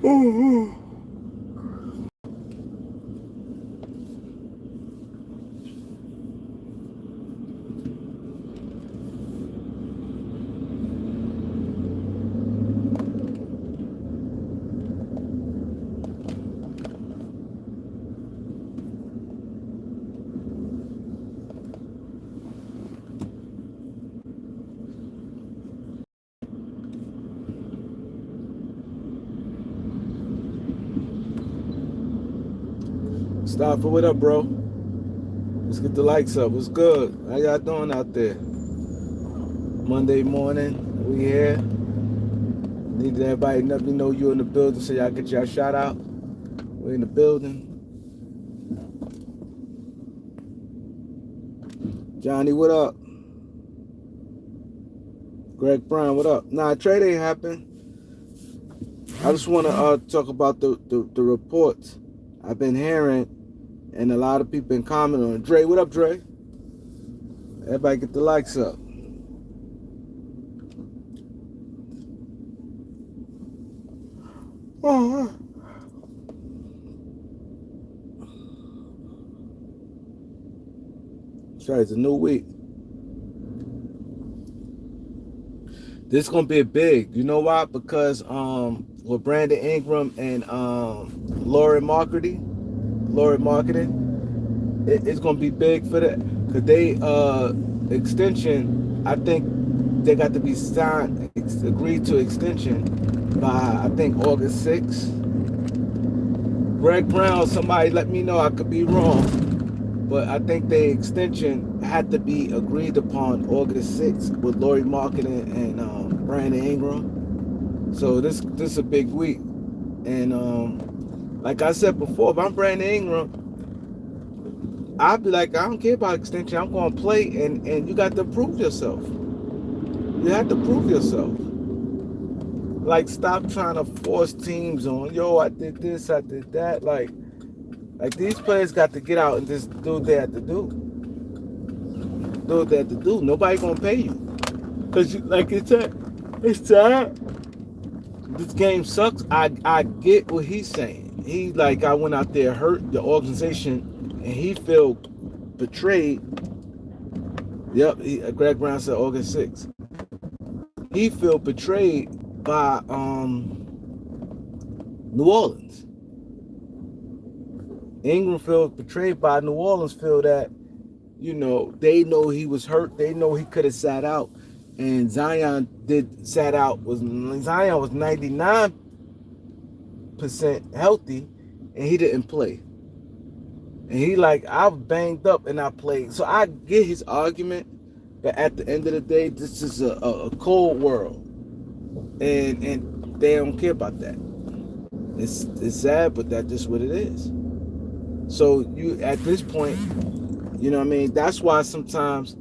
Oh, Stop it. What up, bro? Let's get the likes up. What's good? How y'all doing out there? Monday morning, we here. Need everybody to let me know you in the building so y'all get y'all shout out. We in the building. Johnny, what up? Greg Brown, what up? Nah, trade ain't happen. I just want to talk about the reports I've been hearing, and a lot of people been commenting on it. Dre, what up, Dre? Everybody get the likes up. Oh, sorry, it's a new week. This is gonna be big. You know why? Because with Brandon Ingram and Lori Marketing, it's gonna be big for that. Cause they extension, I think they got to be signed, agreed to extension by I think August 6th. Greg Brown, somebody let me know, I could be wrong, but I think the extension had to be agreed upon August 6th with Lori Marketing and Brandon Ingram. So this is a big week. And like I said before, if I'm Brandon Ingram, I'd be like, I don't care about extension. I'm going to play, and you got to prove yourself. You have to prove yourself. Like, stop trying to force teams on. Yo, I did this, I did that. Like these players got to get out and just do what they have to do. Do what they have to do. Nobody gonna pay you. Cause it's sad. This game sucks. I get what he's saying. He like I went out there, hurt the organization, and he feel betrayed. Yep, Greg Brown said August 6th. He feel betrayed by New Orleans. Ingram feels betrayed by New Orleans. Feel that, you know, they know he was hurt. They know he could have sat out, and Zion Zion was 99% healthy, and he didn't play. And he like, I was banged up and I played. So I get his argument, but at the end of the day, this is a cold world, and they don't care about that. It's sad, but that's just what it is. So you at this point, you know what I mean? That's why sometimes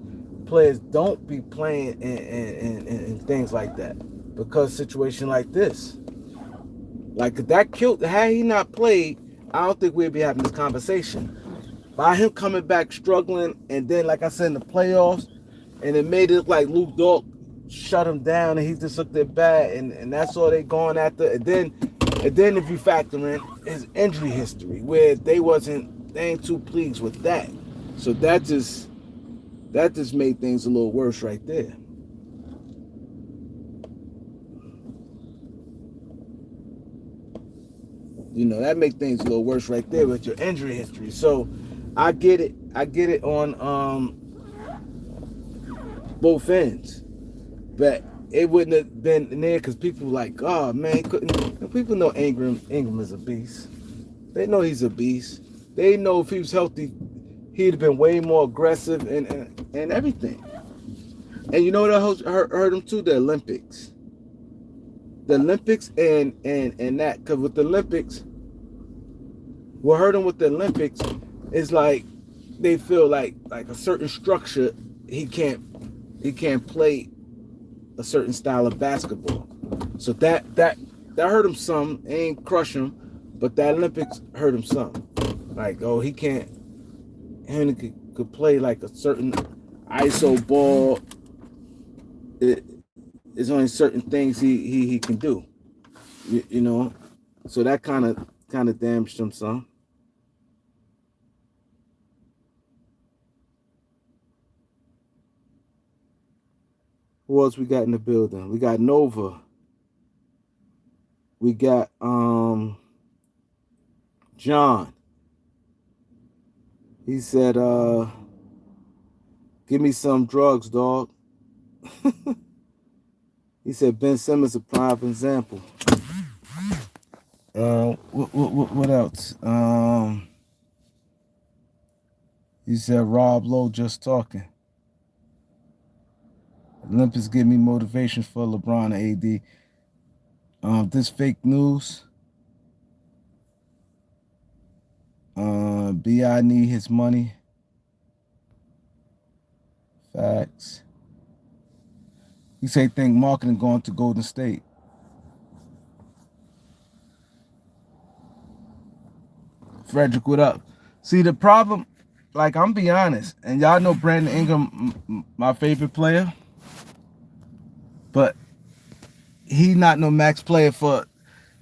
players don't be playing and things like that, because situation like this, like that killed. Had he not played, I don't think we'd be having this conversation. By him coming back struggling, and then like I said in the playoffs, and it made it look like Luke Dort shut him down, and he just looked at bad, and that's all they going after. And then if you factor in his injury history, where they ain't too pleased with that, so that just made things a little worse right there. You know, that made things a little worse right there with your injury history. So I get it on both ends, but it wouldn't have been in there because people were like, oh man, couldn't. People know Ingram is a beast. They know he's a beast. They know if he was healthy, he'd have been way more aggressive and everything. And you know what hurt him too? The Olympics. The Olympics and that, because with the Olympics, what hurt him with the Olympics is like they feel like a certain structure, he can't play a certain style of basketball. So that hurt him some. It ain't crush him, but that Olympics hurt him some. Like, oh, he could play like a certain ISO ball. There's only certain things he can do. You know, So that kind of damaged him some. Who else we got in the building? We got Nova. We got John. He said, give me some drugs, dog. He said Ben Simmons a prime example. What else? He said Rob Lowe just talking. Olympus give me motivation for LeBron and AD. This fake news. Bi need his money. Facts. He say think marketing going to Golden State. Frederick, what up? See the problem, like I'm be honest, and y'all know Brandon Ingram, my favorite player, but he not no max player for.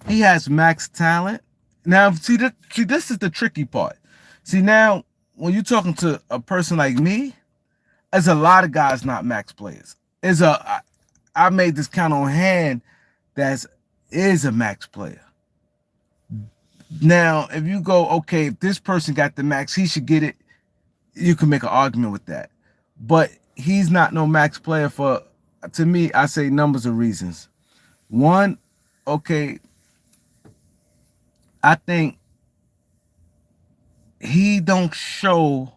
He has max talent. Now, see, this is the tricky part. See, now when you're talking to a person like me, there's a lot of guys not max players. I made this count on hand that is a max player. Now, if you go, okay, if this person got the max, he should get it. You can make an argument with that. But he's not no max player for, to me, I say numbers of reasons. One, okay, I think he don't show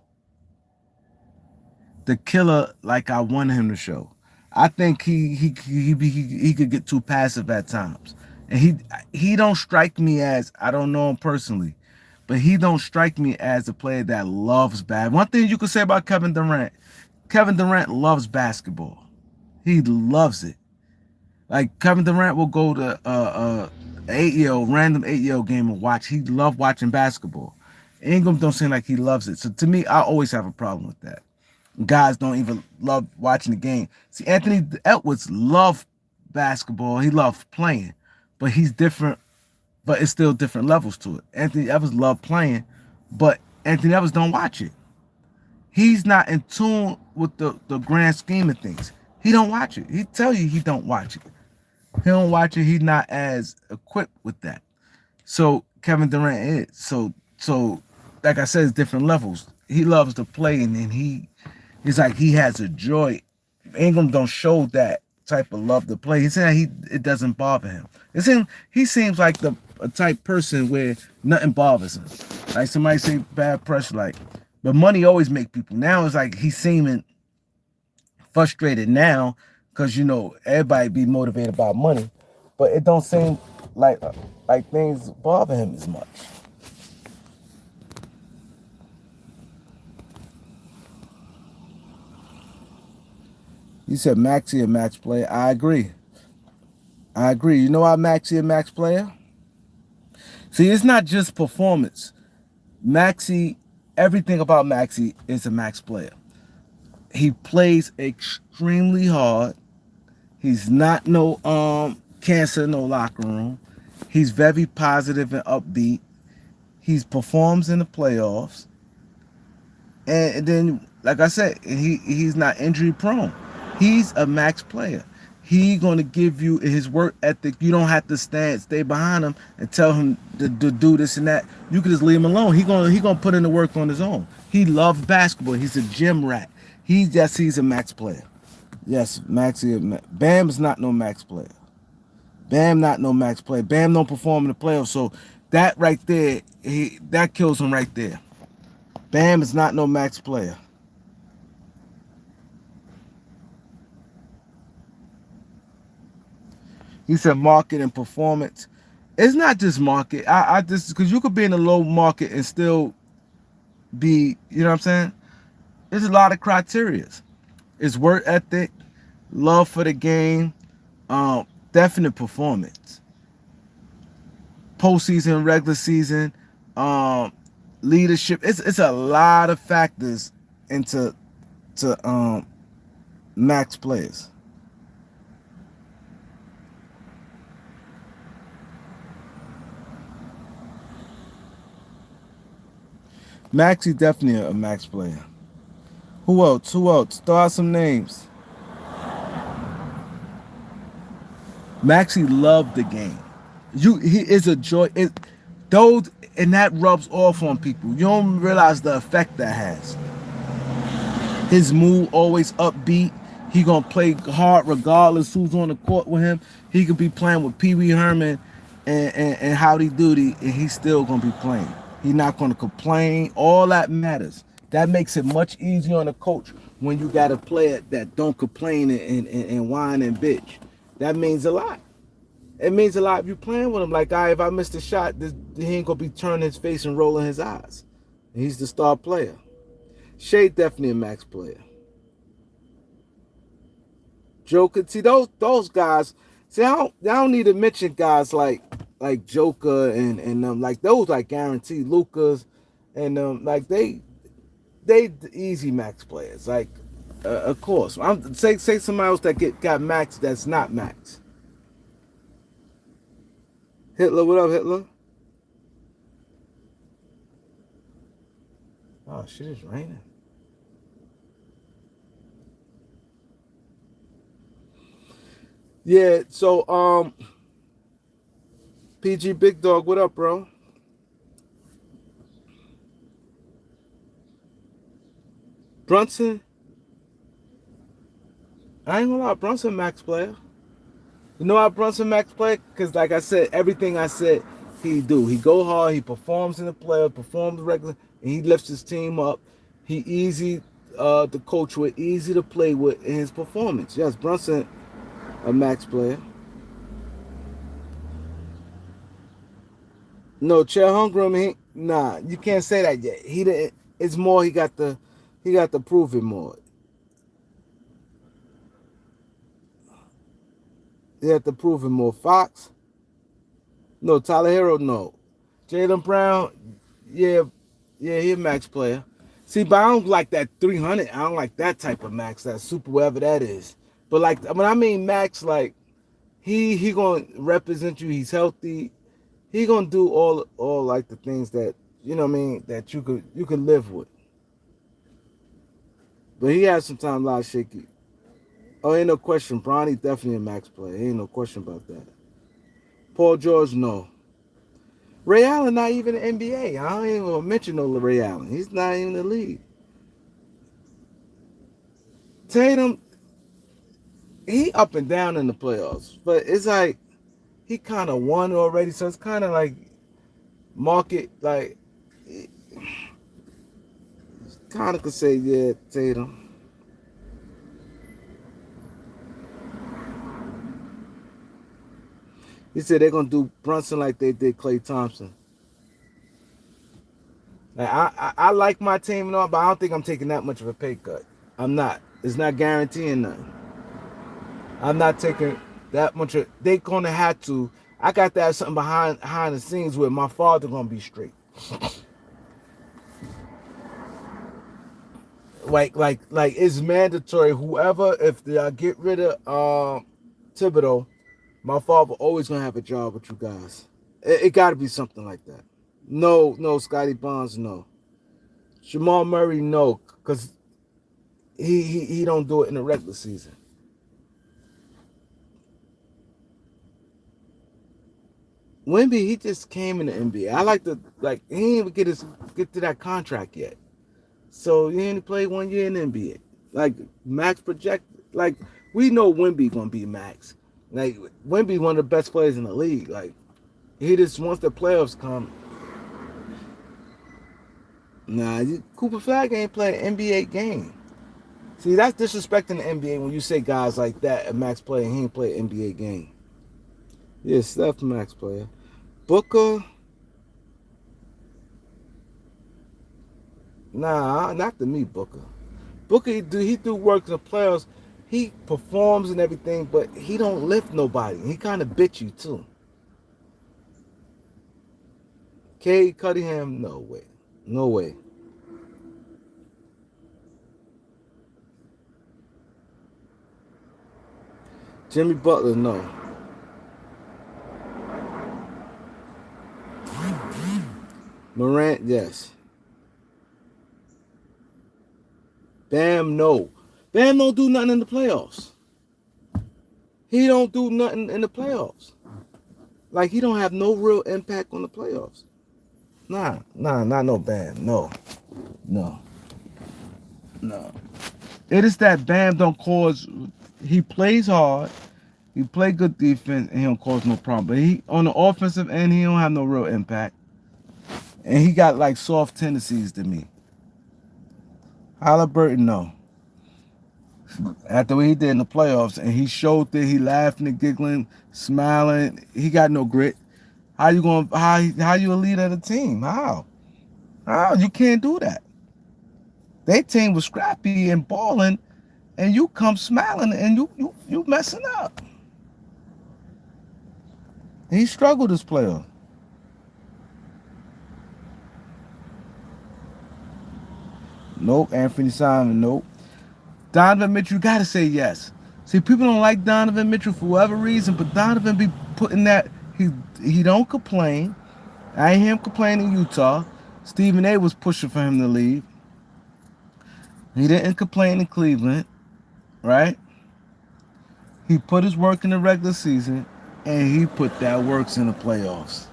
the killer like I want him to show. I think he could get too passive at times, and he don't strike me as, I don't know him personally, but he don't strike me as a player that loves bad. One thing you could say about Kevin Durant loves basketball. He loves it. Like Kevin Durant will go to 8-year-old random 8-year-old game and watch. He loved watching basketball. Ingram don't seem like he loves it. So to me, I always have a problem with that. Guys don't even love watching the game. See, Anthony Edwards loved basketball. He loved playing, but he's different. But it's still different levels to it. Anthony Edwards loved playing, but Anthony Edwards don't watch it. He's not in tune with the grand scheme of things. He don't watch it. He tell you he don't watch it. He don't watch it. He's not as equipped with that. So Kevin Durant is. So like I said, it's different levels. He loves to play, and then he's like he has a joy. Ingram don't show that type of love to play. He said it doesn't bother him. He seems like the a type person where nothing bothers him. Like somebody say bad pressure, like, but money always make people. Now it's like he's seeming frustrated now because everybody be motivated by money, but it don't seem like things bother him as much. You said Maxi a max player. I agree. You know why Maxi a max player? See, it's not just performance. Maxi, everything about Maxi is a max player. He plays extremely hard. He's not no cancer in no locker room. He's very positive and upbeat. He performs in the playoffs. And then, like I said, he's not injury prone. He's a max player. He's gonna give you his work ethic. You don't have to stay behind him and tell him to do this and that. You can just leave him alone. He gonna put in the work on his own. He loves basketball. He's a gym rat. He's a max player. Yes, Maxi. Bam is not no max player. Bam not no max player. Bam don't perform in the playoffs. So that right there, that kills him right there. Bam is not no max player. He said market and performance. It's not just market. I just, because you could be in a low market and still be, you know what I'm saying? There's a lot of criteria. It's work ethic, love for the game, definite performance, postseason, regular season, leadership. It's a lot of factors into max players. – . . . . . . . . . . . . . . . . . . . . . . . . . . . . . . . . . . . . . . . . . . . . . . . . . . . . . . . . . . . . . Maxie definitely a max player. Who else? Who else? Throw out some names. Maxie loved the game. He is a joy. Those and that rubs off on people. You don't realize the effect that has. His mood always upbeat. He gonna play hard regardless who's on the court with him. He could be playing with Pee Wee Herman and Howdy Doody, and he's still gonna be playing. He's not gonna complain. All that matters. That makes it much easier on the coach when you got a player that don't complain and whine and bitch. That means a lot. It means a lot if you playing with him. Like, if I missed a shot, he ain't gonna be turning his face and rolling his eyes. He's the star player. Shea definitely a max player. Joker, see those guys. See, I don't need to mention guys like Joker and like those like guaranteed Lucas and like they easy max players. Like of course, I'm say somebody else that got max that's not max. Hitler, what up, Hitler? Oh shit, it's raining. Yeah, so PG Big Dog, what up, bro? Brunson, I ain't gonna lie, Brunson max player. You know how Brunson max play? Because like I said, everything I said he do. He go hard. He performs in the playoffs, performs regular, and he lifts his team up. He easy to coach with, easy to play with in his performance. Yes, Brunson a max player. No, Chet Holmgren, nah, you can't say that yet. He didn't. It's more he got to prove it more. He had to prove it more. Fox, no. Tyler Hero, no. Jalen Brown, yeah, yeah, he a max player. See, but I don't like that 300. I don't like that type of max, that super whatever that is. But like when I mean max, like he gonna represent you. He's healthy. He gonna do all like the things that you know what I mean that you could live with. But he has sometimes a lot of shaky. Oh, ain't no question. Bronny definitely a max player. Ain't no question about that. Paul George, no. Ray Allen not even an NBA. I don't even want to mention no Ray Allen. He's not even in the league. Tatum, he up and down in the playoffs, but it's like he kind of won already, so it's kind of like market like kind of could say yeah, Tatum. He said they're gonna do Brunson like they did Klay Thompson. Like I like my team and all, but I don't think I'm taking that much of a pay cut. I'm not. It's not guaranteeing nothing. I'm not taking that much. They gonna have to. I got to have something behind the scenes where my father gonna be straight. Like it's mandatory. Whoever, if they get rid of Thibodeau, my father always gonna have a job with you guys. It got to be something like that. No, Scotty Barnes, no. Jamal Murray, no, because he don't do it in the regular season. Wemby, he just came in the NBA. I like like he didn't even get to that contract yet. So he only played 1 year in the NBA. Like max project, like we know Wemby gonna be max. Like Wemby one of the best players in the league. Like he just once the playoffs come. Nah, Cooper Flag ain't playing an NBA game. See, that's disrespecting the NBA when you say guys like that a max player and he ain't play an NBA game. Yeah, Steph max player. Booker, nah, not to me, Booker. Booker, he do work in the playoffs. He performs and everything, but he don't lift nobody. He kind of bitchy too. Cade Cunningham, no way, no way. Jimmy Butler, no. Morant, yes. Bam, no. Bam don't do nothing in the playoffs. He don't do nothing in the playoffs. Like he don't have no real impact on the playoffs. Not no Bam. No, no, no. It is that Bam don't cause. He plays hard. He play good defense and he don't cause no problem. But he on the offensive end, he don't have no real impact. And he got like soft tendencies to me. Halliburton, no. After what he did in the playoffs, and he showed that he laughing and giggling, smiling, he got no grit. How you going? How you a leader of the team? How? How you can't do that? They team was scrappy and balling, and you come smiling and you messing up. He struggled this playoff. Nope. Anthony Simon, nope. Donovan Mitchell, you gotta say yes. See, people don't like Donovan Mitchell for whatever reason, but Donovan be putting that he don't complain. I ain't hear him complain in Utah. Stephen A was pushing for him to leave. He didn't complain in Cleveland, right? He put his work in the regular season, and he put that works in the playoffs.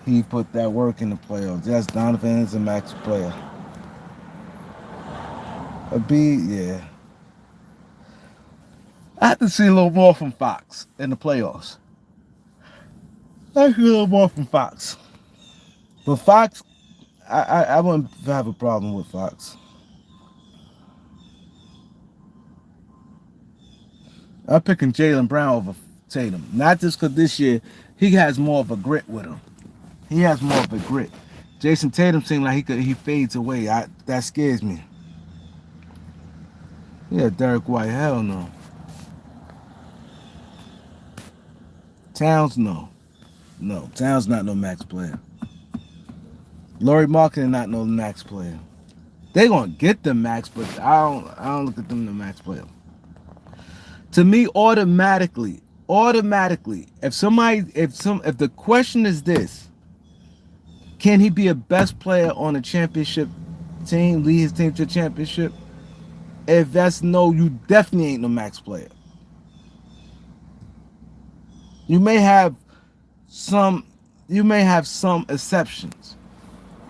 He put that work in the playoffs. Yes, Donovan is a max player. A B, yeah. I have to see a little more from Fox in the playoffs. I see a little more from Fox. But Fox, I wouldn't have a problem with Fox. I'm picking Jaylen Brown over Tatum. Not just because this year he has more of a grit with him. He has more of a grit. Jason Tatum seems like he fades away. That scares me. Yeah, Derek White, hell no. Towns, no. No, Towns not no max player. Laurie Marketing not no max player. They gonna get the max, but I don't look at them the max player. To me, automatically, if the question is this, can he be a best player on a championship team, lead his team to a championship? If that's no, you definitely ain't no max player. You may have some exceptions.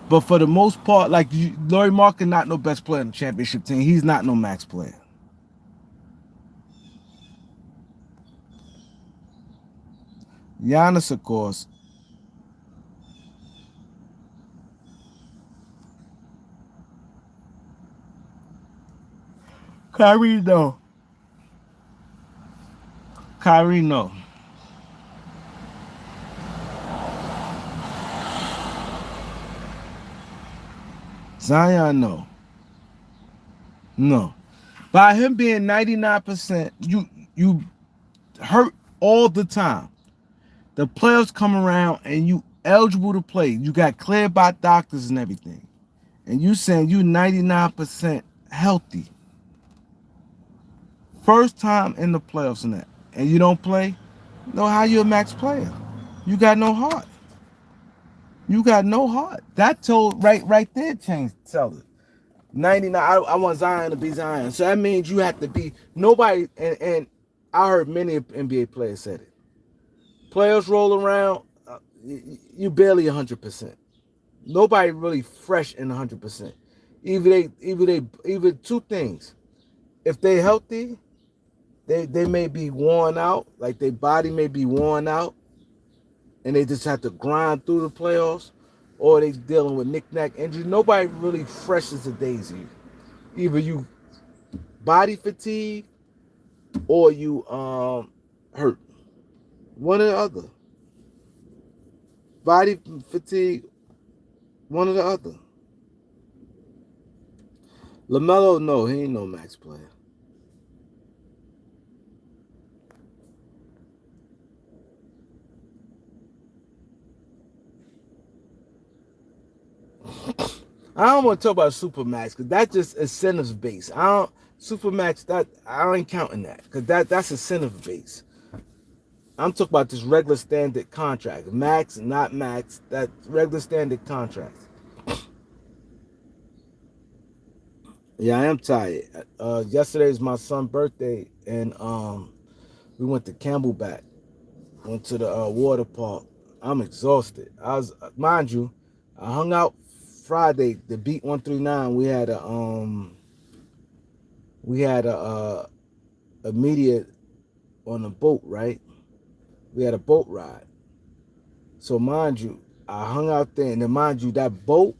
But for the most part, like Laurie Markin not no best player on the championship team. He's not no max player. Giannis, of course. Kyrie, no. Kyrie, no. Zion, no. No. By him being 99%, you hurt all the time. The players come around and you eligible to play. You got cleared by doctors and everything. And you saying you 99% healthy. First time in the playoffs and that. And you don't play? No, how you a max player? You got no heart. You got no heart. That told right there changed tell it. 99. I want Zion to be Zion. So that means you have to be nobody. And I heard many NBA players said it. Players roll around, you barely 100%. Nobody really fresh in 100%. Either two things. If they healthy, they may be worn out, like their body may be worn out, and they just have to grind through the playoffs, or they dealing with knick-knack injuries. Nobody really fresh as a daisy. Either you body fatigue or you hurt. One or the other. Body fatigue, one or the other. LaMelo, no, he ain't no max player. I don't want to talk about Supermax because that's just incentives based. I don't Supermax that I ain't counting that because that's incentive based. I'm talking about this regular standard contract, max, not max. That regular standard contract. Yeah, I am tired. Yesterday is my son's birthday, and we went to Camelback. Went to the water park. I'm exhausted. Mind you, I hung out Friday. The Beat 139. We had a media on a boat, right? We had a boat ride. So mind you, I hung out there, and then mind you, that boat,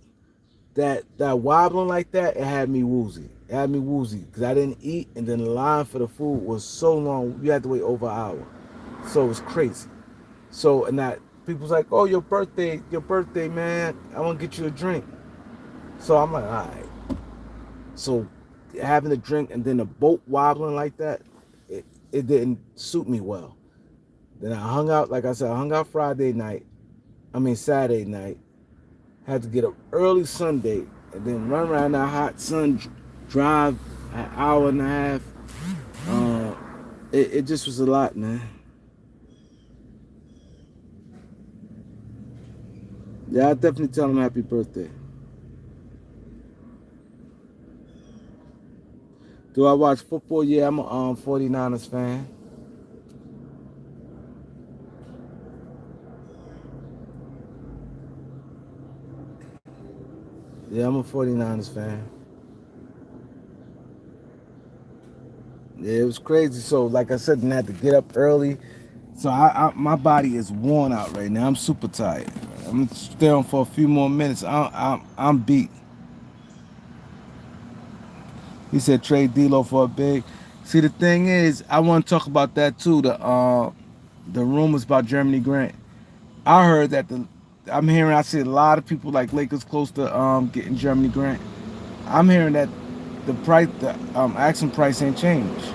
that wobbling like that, it had me woozy. It had me woozy because I didn't eat, and then the line for the food was so long. You had to wait over an hour, so it was crazy. So and that people's like, "Oh, your birthday, man. I want to get you a drink." So I'm like, "All right." So having a drink and then the boat wobbling like that, it it didn't suit me well. Then I hung out, like I said, I hung out Friday night. I mean Saturday night. Had to get up early Sunday and then run around that hot sun, drive an hour and a half. Uh, it just was a lot, man. Yeah, I definitely tell him happy birthday. Do I watch football? Yeah, I'm a 49ers fan. Yeah, I'm a 49ers fan. Yeah, it was crazy. So, like I said, I had to get up early. So, my body is worn out right now. I'm super tired. I'm gonna stay on for a few more minutes. I'm beat. He said trade D'Lo for a big. See, the thing is, I want to talk about that too. The rumors about Germany Grant. I heard that I see a lot of people like Lakers close to getting Germany Grant. I'm hearing that the asking price ain't changed.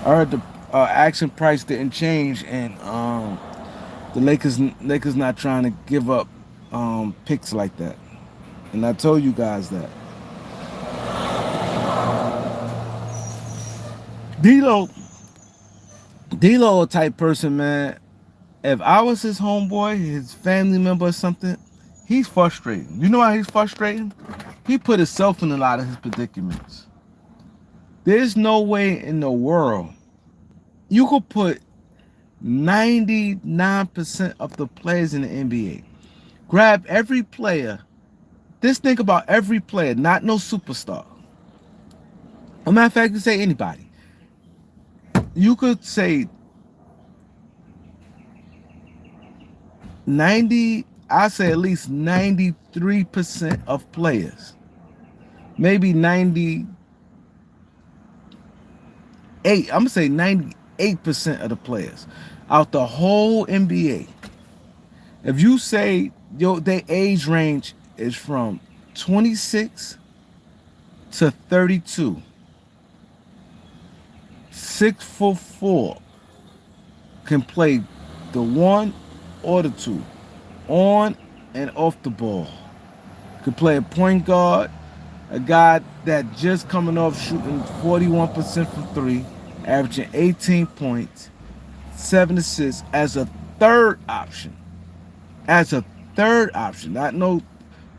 I heard the asking price didn't change, and the Lakers not trying to give up picks like that. And I told you guys that D'Lo, D'Lo a type person, man. If I was his homeboy, his family member or something, he's frustrated. You know why he's frustrated? He put himself in a lot of his predicaments. There's no way in the world you could put 99% of the players in the NBA. Grab every player. Just think about every player, not no superstar. A matter of fact, you say anybody. You could say 90, I say at least 93% of players. Maybe 98. I'm gonna say 98% of the players out the whole NBA. If you say their age range is from 26 to 32, 6'4" can play the one or the two, on and off the ball. Could play a point guard, a guy that just coming off shooting 41% from three, averaging 18 points, 7 assists as a third option. As a third option, not no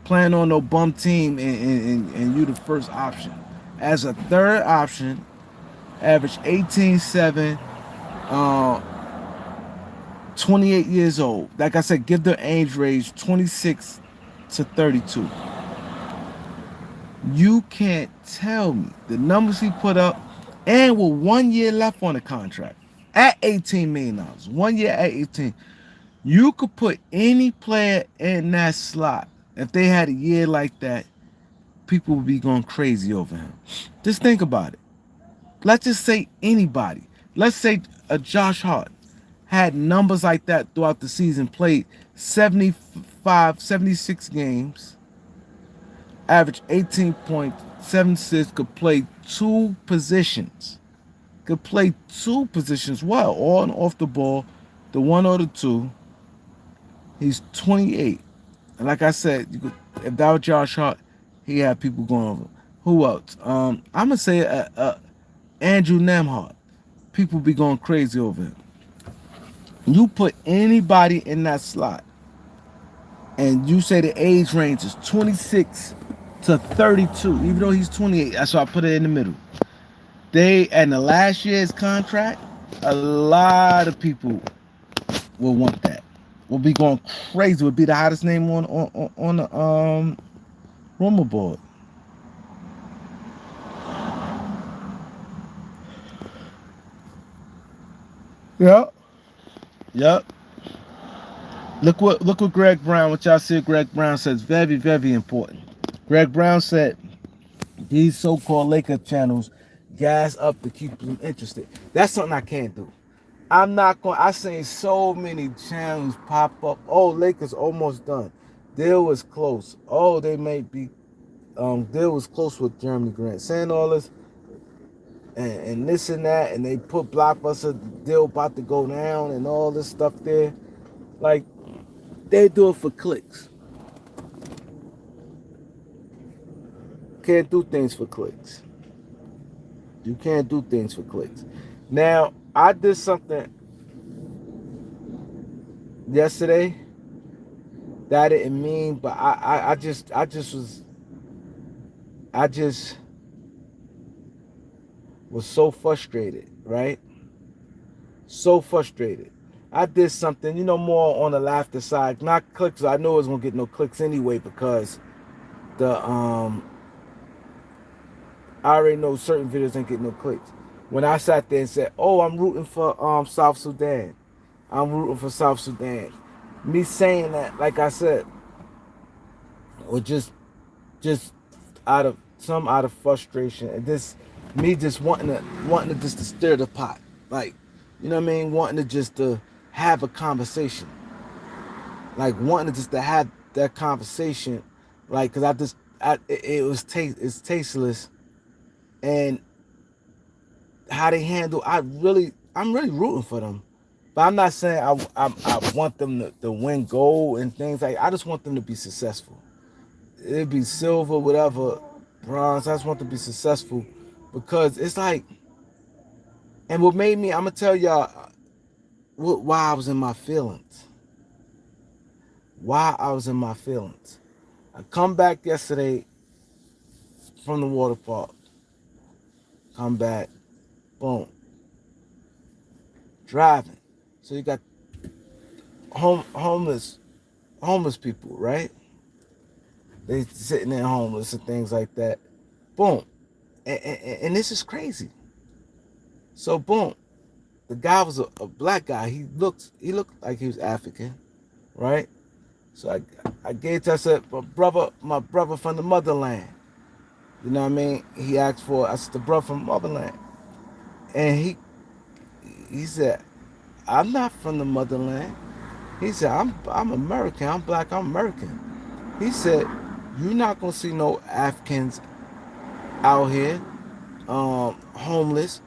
playing on no bum team and you the first option. As a third option, average 18-7, uh, 28 years old. Like I said, give their age range 26 to 32. You can't tell me the numbers he put up, and with 1 year left on the contract at $18 million. 1 year at 18. You could put any player in that slot. If they had a year like that, people would be going crazy over him. Just think about it. Let's just say anybody. Let's say a Josh Hart had numbers like that throughout the season, played 75, 76 games, average 18 points, 7 assists, could play two positions. Could play two positions well, on and off the ball, the one or the two. He's 28. And like I said, if that was Josh Hart, he had people going over. Who else? I'm gonna say Andrew Nemhart. People be going crazy over him. You put anybody in that slot. and you say the age range is 26 to 32, even though he's 28. That's why I put it in the middle. They and the last year's contract, a lot of people will want that. Will be going crazy. Would be the hottest name on the rumor board. Yep. Yep. Look what Greg Brown. What y'all said. Greg Brown says very very important. Greg Brown said these so-called Laker channels gas up to keep them interested. That's something I can't do. I'm not going. I seen so many channels pop up. Oh, Lakers almost done. Deal was close. Oh, they may be. Deal was close with Jeremy Grant. Saying all this and this and that, and they put Blockbuster deal about to go down and all this stuff there. Like they do it for clicks. Can't do things for clicks. You can't do things for clicks. Now I did something yesterday that I didn't mean, but I just was so frustrated, right? So frustrated. I did something, more on the laughter side, not clicks. I know it was gonna get no clicks anyway because the I already know certain videos ain't get no clicks. When I sat there and said, "Oh, I'm rooting for South Sudan," I'm rooting for South Sudan. Me saying that, like I said, was just out of frustration and this me just wanting to just to stir the pot, like what I mean, wanting to just to have a conversation, like wanting to just to have that conversation, like because it's tasteless, and how they handle. I'm really rooting for them, but I'm not saying I want them to win gold and things like. I just want them to be successful. It'd be silver, whatever, bronze. I just want to be successful because it's like, and what made me, I'm gonna tell y'all why I was in my feelings. Why I was in my feelings. I come back yesterday from the water park. Come back, boom, driving. So you got homeless people, right? They sitting there homeless and things like that. Boom, and this is crazy. So boom, the guy was a black guy. He looked like he was African, right? So I gave to I said, my brother from the motherland. You know what I mean? He asked for I said the brother from motherland. And he said, I'm not from the motherland. He said, I'm American, I'm black, I'm American. He said, you're not gonna see no Africans out here, homeless.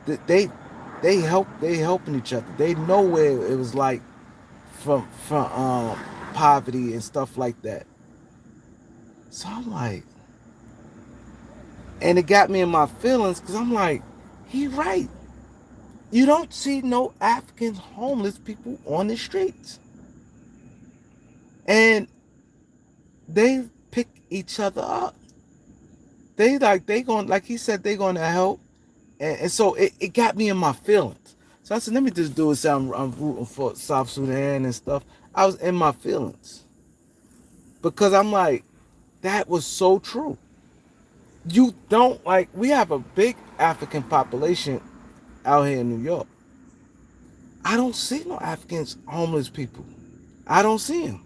They they helping each other. They know where it was like from poverty and stuff like that. So I'm like, and it got me in my feelings because I'm like, he right. You don't see no African homeless people on the streets, and they pick each other up. They going like he said they gonna help, and so it got me in my feelings. So I said, let me just do it. So I'm rooting for South Sudan and stuff. I was in my feelings because I'm like, that was so true. You don't like we have a big African population out here in New York. I don't see no Africans homeless people. I don't see them.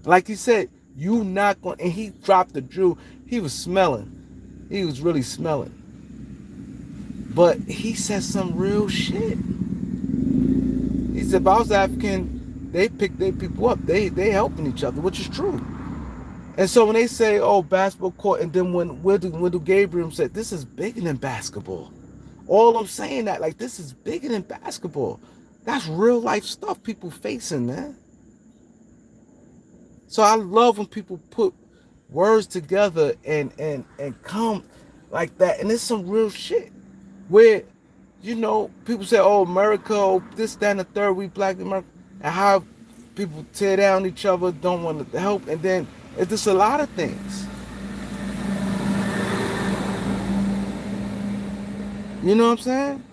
Like he said, you not going. And he dropped the jewel. He was smelling. He was really smelling. But he said some real shit. He said, if I was African, they pick their people up. They helping each other, which is true. And so when they say, oh, basketball court, and then when Wendell Gabriel said, this is bigger than basketball. All I'm saying that, like, this is bigger than basketball. That's real life stuff people facing, man. So I love when people put words together and come like that. And it's some real shit. Where, people say, oh, America, oh, this, that, and the third, we black America. And how people tear down each other, don't want to help, and then it's just a lot of things. You know what I'm saying?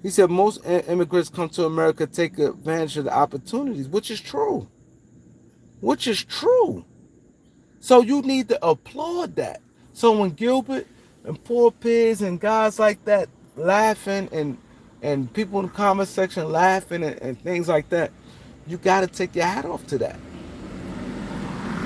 He said most immigrants come to America take advantage of the opportunities, which is true. Which is true. So you need to applaud that. So when Gilbert and Poor Pigs and guys like that laughing and people in the comment section laughing and things like that, you got to take your hat off to that.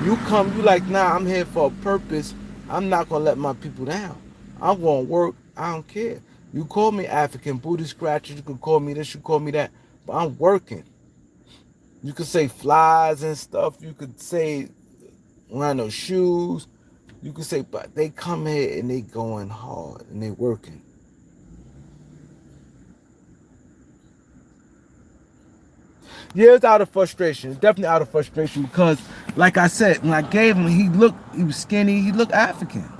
You like, nah, I'm here for a purpose. I'm not gonna let my people down. I'm gonna work. I don't care. You call me African booty scratcher. You can call me this. You call me that. But I'm working. You could say flies and stuff. You could say wearing no shoes. You could say, but they come here and they going hard and they working. Yeah, it's out of frustration. It's definitely out of frustration because, like I said, when I gave him, he was skinny. He looked African.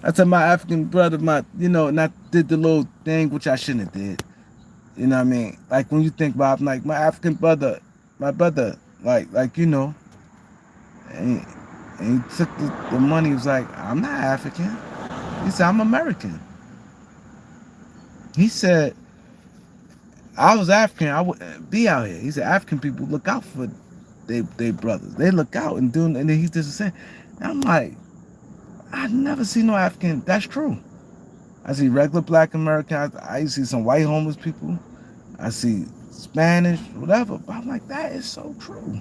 I told my African brother, and I did the little thing which I shouldn't have did. You know what I mean? Like when you think about, I'm like my African brother, and, and he took the money. He was like, I'm not African. He said, I'm American. He said, I was African, I would be out here. He said, African people look out for they brothers. They look out and then he's just saying, I'm like, I never see no African. That's true. I see regular black Americans. I see some white homeless people. I see Spanish, whatever. But I'm like, that is so true.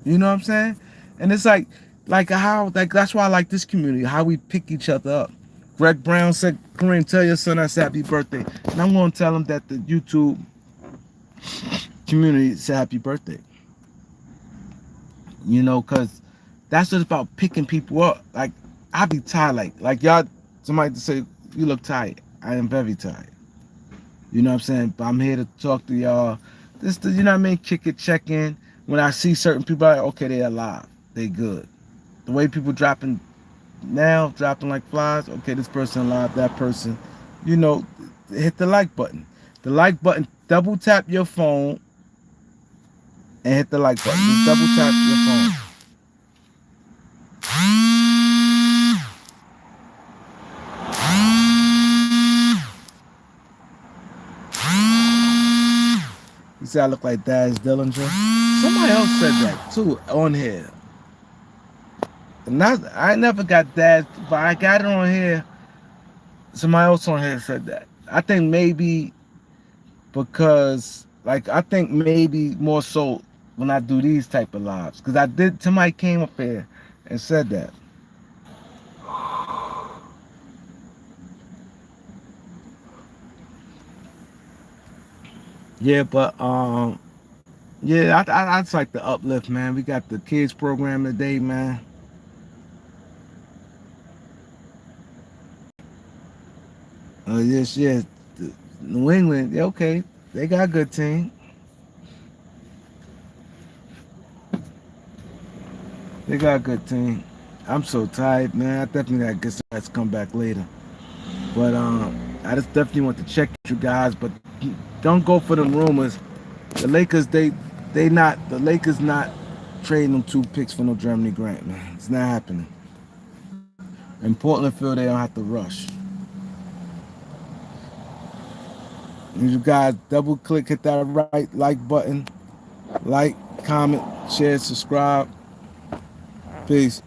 You know what I'm saying? And it's like how, like that's why I like this community, how we pick each other up. Greg Brown said, Kareem, tell your son I said happy birthday. And I'm going to tell him that the YouTube community said happy birthday. You know, because that's just about picking people up. Like, I be tired. Like y'all, somebody to say, you look tired. I am very tired. You know what I'm saying? But I'm here to talk to y'all. This, you know what I mean? Kick it, check in. When I see certain people, I'm like, okay, they alive. They good. The way people dropping now, dropping like flies, okay, this person alive, that person. You know, hit the like button. The like button, double tap your phone and hit the like button. Just double tap your phone. You see, I look like Daz Dillinger. Somebody else said that too on here. Not, I never got Daz, but I got it on here. Somebody else on here said that. I think maybe because, like, I think maybe more so when I do these type of lives, because I did. Somebody came up here and said that. Yeah, but yeah, I just like the uplift, man. We got the kids program today, man. Yes. New England, yeah, okay, they got a good team. They got a good team. I'm so tired, man. I definitely got to get some to come back later. But I just definitely want to check you guys. But don't go for them rumors. The Lakers, they not the Lakers not trading them 2 picks for no Germany Grant, man. It's not happening. In Portland Field, they don't have to rush. You guys double click, hit that right like button, like, comment, share, subscribe. Peace.